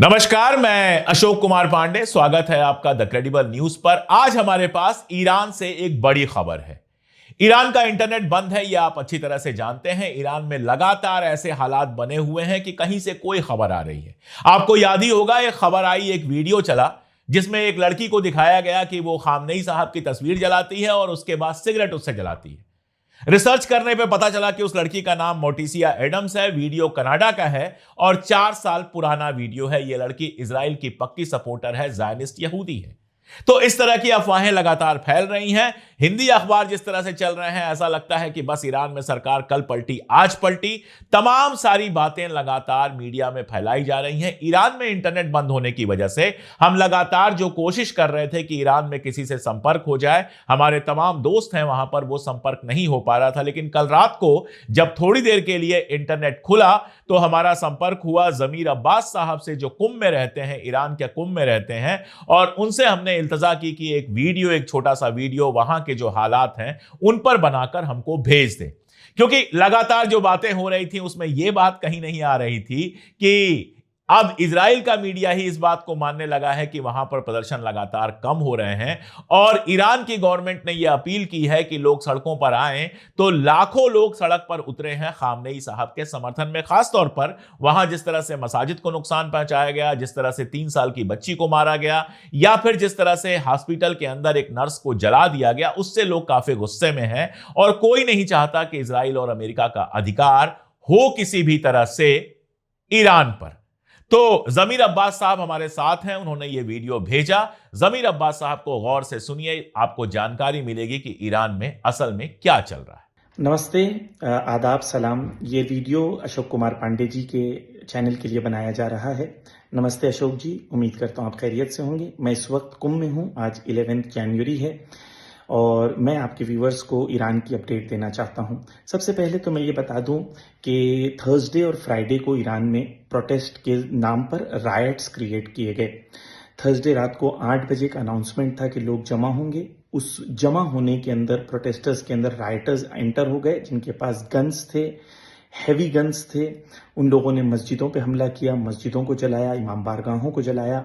नमस्कार, मैं अशोक कुमार पांडे। स्वागत है आपका द क्रेडिबल न्यूज पर। आज हमारे पास ईरान से एक बड़ी खबर है। ईरान का इंटरनेट बंद है, यह आप अच्छी तरह से जानते हैं। ईरान में लगातार ऐसे हालात बने हुए हैं कि कहीं से कोई खबर आ रही है। आपको याद ही होगा, एक खबर आई, एक वीडियो चला जिसमें एक लड़की को दिखाया गया कि वो खामनेई साहब की तस्वीर जलाती है और उसके बाद सिगरेट उससे जलाती है। रिसर्च करने पे पता चला कि उस लड़की का नाम मोटिसिया एडम्स है। वीडियो कनाडा का है और 4 साल पुराना वीडियो है। यह लड़की इजराइल की पक्की सपोर्टर है, ज़ायनिस्ट यहूदी है। तो इस तरह की अफवाहें लगातार फैल रही हैं। हिंदी अखबार जिस तरह से चल रहे हैं, ऐसा लगता है कि बस ईरान में सरकार कल पलटी आज पलटी। तमाम सारी बातें लगातार मीडिया में फैलाई जा रही हैं। ईरान में इंटरनेट बंद होने की वजह से हम लगातार जो कोशिश कर रहे थे कि ईरान में किसी से संपर्क हो जाए, हमारे तमाम दोस्त हैं वहां पर, वो संपर्क नहीं हो पा रहा था। लेकिन कल रात को जब थोड़ी देर के लिए इंटरनेट खुला तो हमारा संपर्क हुआ जमीर अब्बास साहब से, जो कुम में रहते हैं, ईरान के कुम में रहते हैं। और उनसे हमने इल्तजा की कि एक छोटा सा वीडियो वहां के जो हालात हैं उन पर बनाकर हमको भेज दें, क्योंकि लगातार जो बातें हो रही थी उसमें यह बात कहीं नहीं आ रही थी कि अब इजराइल का मीडिया ही इस बात को मानने लगा है कि वहां पर प्रदर्शन लगातार कम हो रहे हैं। और ईरान की गवर्नमेंट ने यह अपील की है कि लोग सड़कों पर आएं। तो लाखों लोग सड़क पर उतरे हैं खामनेई साहब के समर्थन में। खासतौर पर वहां जिस तरह से मसाजिद को नुकसान पहुंचाया गया, जिस तरह से 3 साल की बच्ची को मारा गया, या फिर जिस तरह से हॉस्पिटल के अंदर एक नर्स को जला दिया गया, उससे लोग काफी गुस्से में हैं। और कोई नहीं चाहता कि इजराइल और अमेरिका का अधिकार हो किसी भी तरह से ईरान पर। तो जमीर अब्बास साहब हमारे साथ हैं, उन्होंने ये वीडियो भेजा। जमीर अब्बास साहब को गौर से सुनिए, आपको जानकारी मिलेगी कि ईरान में असल में क्या चल रहा है। नमस्ते, आदाब, सलाम। ये वीडियो अशोक कुमार पांडे जी के चैनल के लिए बनाया जा रहा है। नमस्ते अशोक जी, उम्मीद करता हूँ आप खैरियत से होंगे। मैं इस वक्त कुंभ में हूँ। आज 11 जनवरी है और मैं आपके व्यूवर्स को ईरान की अपडेट देना चाहता हूं। सबसे पहले तो मैं ये बता दूं कि थर्सडे और फ्राइडे को ईरान में प्रोटेस्ट के नाम पर रायट्स क्रिएट किए गए। थर्सडे रात को 8 बजे का अनाउंसमेंट था कि लोग जमा होंगे। उस जमा होने के अंदर, प्रोटेस्टर्स के अंदर राइटर्स एंटर हो गए जिनके पास गन्स थे, हैवी गन्स थे। उन लोगों ने मस्जिदों पे हमला किया, मस्जिदों को जलाया, इमाम बारगाहों को जलाया।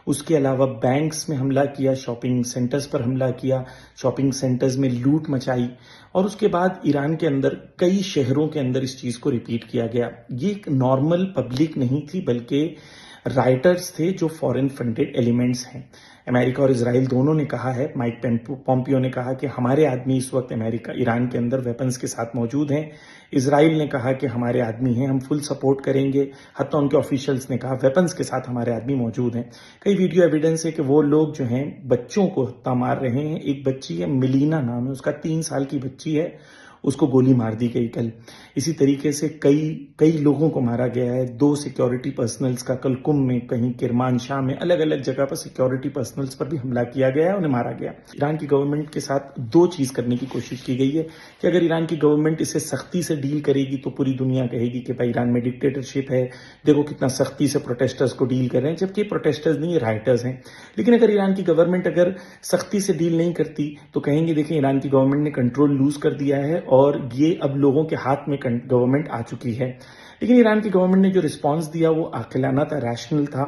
उसके अलावा बैंक्स में हमला किया, शॉपिंग सेंटर्स पर हमला किया, शॉपिंग सेंटर्स में लूट मचाई। और उसके बाद ईरान के अंदर कई शहरों के अंदर इस चीज को रिपीट किया गया। ये एक नॉर्मल पब्लिक नहीं थी, बल्कि राइटर्स थे जो फॉरेन फंडेड एलिमेंट्स हैं। अमेरिका और इजराइल दोनों ने कहा है, माइक पोम्पियो ने कहा कि हमारे आदमी इस वक्त ईरान के अंदर वेपन्स के साथ मौजूद हैं। इजराइल ने कहा कि हमारे आदमी हैं, हम फुल सपोर्ट करेंगे। हत्ता उनके ऑफिशियल्स ने कहा वेपन्स के साथ हमारे आदमी मौजूद हैं। कई वीडियो एविडेंस है कि वो लोग जो हैं बच्चों को हत्ता मार रहे हैं। एक बच्ची है, मिलीना नाम है उसका, 3 साल की बच्ची है, उसको गोली मार दी गई कल। इसी तरीके से कई लोगों को मारा गया है। 2 सिक्योरिटी पर्सनल्स का कल कुंभ में, कहीं किरमानशाह में, अलग अलग जगह पर सिक्योरिटी पर्सनल्स पर भी हमला किया गया है, उन्हें मारा गया। ईरान की गवर्नमेंट के साथ 2 चीज करने की कोशिश की गई है कि अगर ईरान की गवर्नमेंट इसे सख्ती से डील करेगी तो पूरी दुनिया कहेगी कि भाई ईरान में डिक्टेटरशिप है, देखो कितना सख्ती से प्रोटेस्टर्स को डील कर रहे हैं, जबकि प्रोटेस्टर्स नहीं, राइटर्स हैं। लेकिन अगर ईरान की गवर्नमेंट अगर सख्ती से डील नहीं करती तो कहेंगे देखें ईरान की गवर्नमेंट ने कंट्रोल लूज कर दिया है और ये अब लोगों के हाथ में गवर्नमेंट आ चुकी है। लेकिन ईरान की गवर्नमेंट ने जो रिस्पांस दिया वो आकिलाना था, रैशनल था।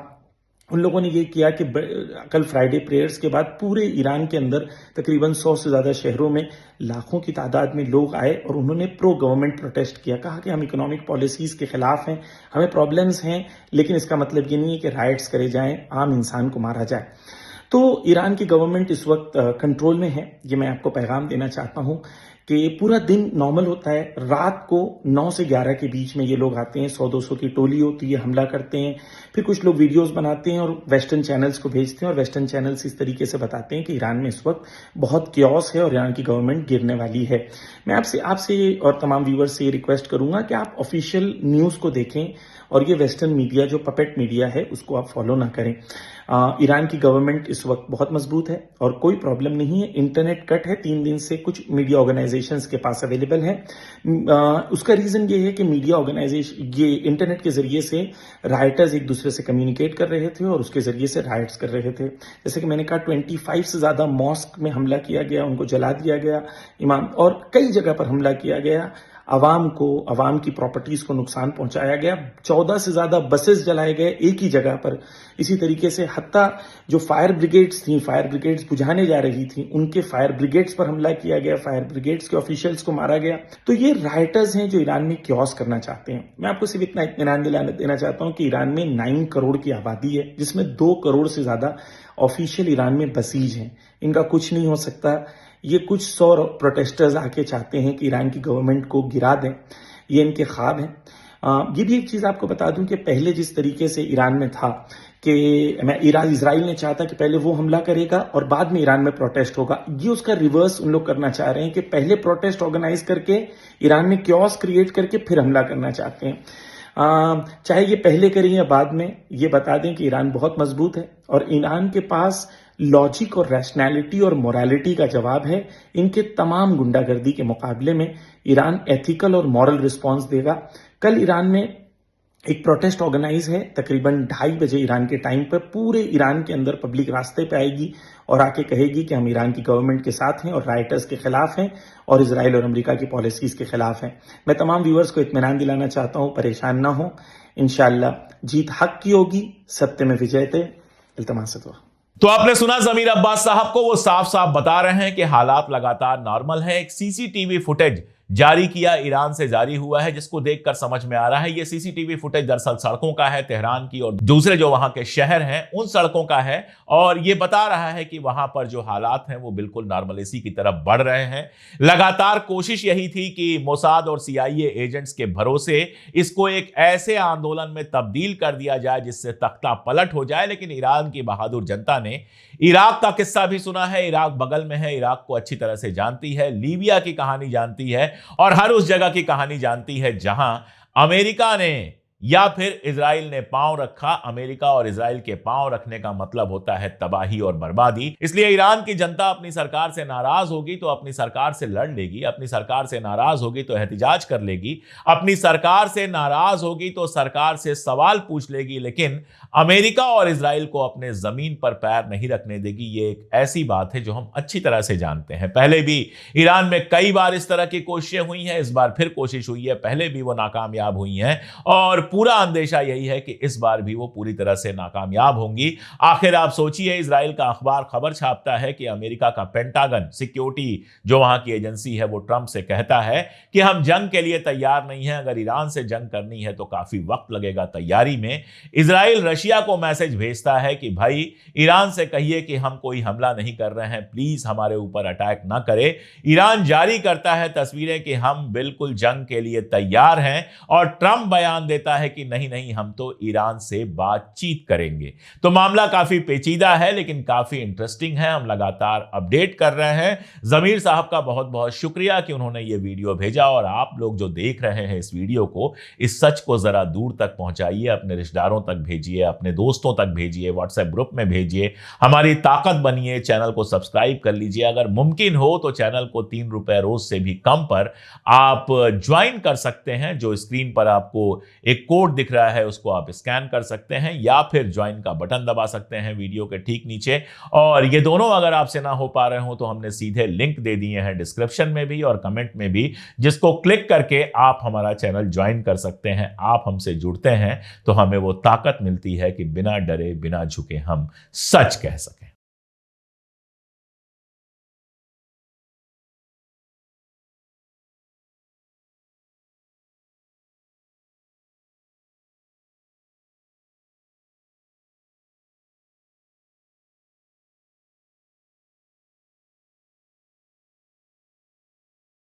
उन लोगों ने ये किया कि कल फ्राइडे प्रेयर्स के बाद पूरे ईरान के अंदर तकरीबन 100 से ज्यादा शहरों में लाखों की तादाद में लोग आए और उन्होंने प्रो गवर्नमेंट प्रोटेस्ट किया। कहा कि हम इकोनॉमिक पॉलिसीज के खिलाफ हैं, हमें प्रॉब्लम्स हैं, लेकिन इसका मतलब ये नहीं है कि राइट्स करे जाएं, आम इंसान को मारा जाए। तो ईरान की गवर्नमेंट इस वक्त कंट्रोल में है। ये मैं आपको पैगाम देना चाहता हूं कि पूरा दिन नॉर्मल होता है। रात को 9 से 11 के बीच में ये लोग आते हैं, 100-200 की टोली होती है, हमला करते हैं। फिर कुछ लोग वीडियोस बनाते हैं और वेस्टर्न चैनल्स को भेजते हैं और वेस्टर्न चैनल्स इस तरीके से बताते हैं कि ईरान में इस वक्त बहुत क्योस है और ईरान की गवर्नमेंट गिरने वाली है। मैं आपसे और तमाम व्यूवर्स से ये रिक्वेस्ट करूंगा कि आप ऑफिशियल न्यूज को देखें और ये वेस्टर्न मीडिया जो पपेट मीडिया है उसको आप फॉलो ना करें। ईरान की गवर्नमेंट इस वक्त बहुत मजबूत है और कोई प्रॉब्लम नहीं है। इंटरनेट कट है 3 दिन से, कुछ मीडिया ऑर्गेनाइजेशंस के पास अवेलेबल है। उसका रीजन ये है कि मीडिया ऑर्गेनाइजेशन ये इंटरनेट के जरिए से राइटर्स एक दूसरे से कम्युनिकेट कर रहे थे और उसके जरिए से राइट्स कर रहे थे। जैसे कि मैंने कहा 25 से ज्यादा मॉस्क में हमला किया गया, उनको जला दिया गया, इमाम, और कई जगह पर हमला किया गया। अवाम की प्रॉपर्टीज को नुकसान पहुंचाया गया। 14 से ज्यादा बसेस जलाए गए एक ही जगह पर। इसी तरीके से हत्ता जो फायर ब्रिगेड्स बुझाने जा रही थी, उनके फायर ब्रिगेड्स पर हमला किया गया, फायर ब्रिगेड्स के ऑफिशियल्स को मारा गया। तो ये राइटर्स हैं जो ईरान में क्योस करना चाहते हैं। मैं आपको सिर्फ इतना इत्मीनान देना चाहता हूं कि ईरान में 9 करोड़ की आबादी है, जिसमें 2 करोड़ से ज्यादा ऑफिशियल ईरान में बसीज हैं। इनका कुछ नहीं हो सकता। ये कुछ 100 प्रोटेस्टर्स आके चाहते हैं कि ईरान की गवर्नमेंट को गिरा दें, ये इनके ख्वाब हैं। ये भी एक चीज आपको बता दूं कि पहले जिस तरीके से ईरान में था कि इजराइल ने चाहता कि पहले वो हमला करेगा और बाद में ईरान में प्रोटेस्ट होगा, ये उसका रिवर्स उन लोग करना चाह रहे हैं कि पहले प्रोटेस्ट ऑर्गेनाइज करके ईरान में क्योस क्रिएट करके फिर हमला करना चाहते हैं। चाहे ये पहले करें या बाद में, ये बता दें कि ईरान बहुत मजबूत है और ईरान के पास लॉजिक और रैशनैलिटी और मोरालिटी का जवाब है। इनके तमाम गुंडागर्दी के मुकाबले में ईरान एथिकल और मॉरल रिस्पॉन्स देगा। कल ईरान में एक प्रोटेस्ट ऑर्गेनाइज है, तकरीबन 2:30 बजे ईरान के टाइम पर। पूरे ईरान के अंदर पब्लिक रास्ते पे आएगी और आके कहेगी कि हम ईरान की गवर्नमेंट के साथ हैं और राइटर्स के खिलाफ हैं और इजराइल और अमेरिका की पॉलिसीज के खिलाफ हैं। मैं तमाम व्यूअर्स को इत्मीनान दिलाना चाहता हूं, परेशान ना हो। इंशाअल्लाह जीत हक की होगी, सत्य में विजयते। इल्तमास दुआ। तो आपने सुना जमीर अब्बास साहब को, वो साफ साफ बता रहे हैं कि हालात लगातार नॉर्मल है। एक सीसीटीवी फुटेज जारी किया ईरान से जारी हुआ है, जिसको देखकर समझ में आ रहा है ये सीसीटीवी फुटेज दरअसल सड़कों का है, तेहरान की और दूसरे जो वहां के शहर हैं उन सड़कों का है। और ये बता रहा है कि वहां पर जो हालात हैं वो बिल्कुल नॉर्मलिसी की तरफ बढ़ रहे हैं। लगातार कोशिश यही थी कि मोसाद और सीआईए एजेंट्स के भरोसे इसको एक ऐसे आंदोलन में तब्दील कर दिया जाए जिससे तख्ता पलट हो जाए, लेकिन ईरान की बहादुर जनता ने इराक का किस्सा भी सुना है। इराक बगल में है, इराक को अच्छी तरह से जानती है, लीबिया की कहानी जानती है और हर उस जगह की कहानी जानती है जहां अमेरिका ने या फिर इजराइल ने पांव रखा। अमेरिका और इजराइल के पांव रखने का मतलब होता है तबाही और बर्बादी। इसलिए ईरान की जनता अपनी सरकार से नाराज होगी तो अपनी सरकार से लड़ लेगी, अपनी सरकार से नाराज होगी तो एहतिजाज कर लेगी, अपनी सरकार से नाराज होगी तो सरकार से सवाल पूछ लेगी, लेकिन अमेरिका और इजराइल को अपने जमीन पर पैर नहीं रखने देगी। ये एक ऐसी बात है जो हम अच्छी तरह से जानते हैं। पहले भी ईरान में कई बार इस तरह की कोशिशें हुई हैं, इस बार फिर कोशिश हुई है, पहले भी वो नाकामयाब हुई हैं और पूरा अंदेशा यही है कि इस बार भी वो पूरी तरह से नाकामयाब होंगी। आखिर आप सोचिए, इजराइल का अखबार खबर छापता है कि अमेरिका का पेंटागन सिक्योरिटी जो वहां की एजेंसी है वो ट्रंप से कहता है कि हम जंग के लिए तैयार नहीं हैं, अगर ईरान से जंग करनी है तो काफी वक्त लगेगा तैयारी में। इजराइल रशिया को मैसेज भेजता है कि भाई ईरान से कहिए कि हम कोई हमला नहीं कर रहे हैं, प्लीज हमारे ऊपर अटैक ना करे। ईरान जारी करता है तस्वीरें कि हम बिल्कुल जंग के लिए तैयार हैं और ट्रंप बयान देता है कि नहीं नहीं हम तो ईरान से बातचीत करेंगे। तो मामला काफी पेचीदा है लेकिन काफी इंटरेस्टिंग है। हम लगातार अपडेट कर रहे हैं। जमीर साहब का बहुत बहुत शुक्रिया कि उन्होंने ये वीडियो भेजा और आप लोग जो देख रहे हैं इस वीडियो को, इस सच को जरा दूर तक पहुंचाइए, अपने रिश्तेदारों तक भेजिए, अपने दोस्तों तक भेजिए, व्हाट्सएप ग्रुप में भेजिए, हमारी ताकत बनिए। चैनल को सब्सक्राइब कर लीजिए, अगर मुमकिन हो तो चैनल को 3 रुपए रोज से भी कम पर आप ज्वाइन कर सकते हैं। जो स्क्रीन पर आपको एक कोड दिख रहा है उसको आप स्कैन कर सकते हैं या फिर ज्वाइन का बटन दबा सकते हैं वीडियो के ठीक नीचे। और ये दोनों अगर आपसे ना हो पा रहे हो तो हमने सीधे लिंक दे दिए हैं डिस्क्रिप्शन में भी और कमेंट में भी, जिसको क्लिक करके आप हमारा चैनल ज्वाइन कर सकते हैं। आप हमसे जुड़ते हैं तो हमें वो ताकत मिलती है कि बिना डरे बिना झुके हम सच कह सकें।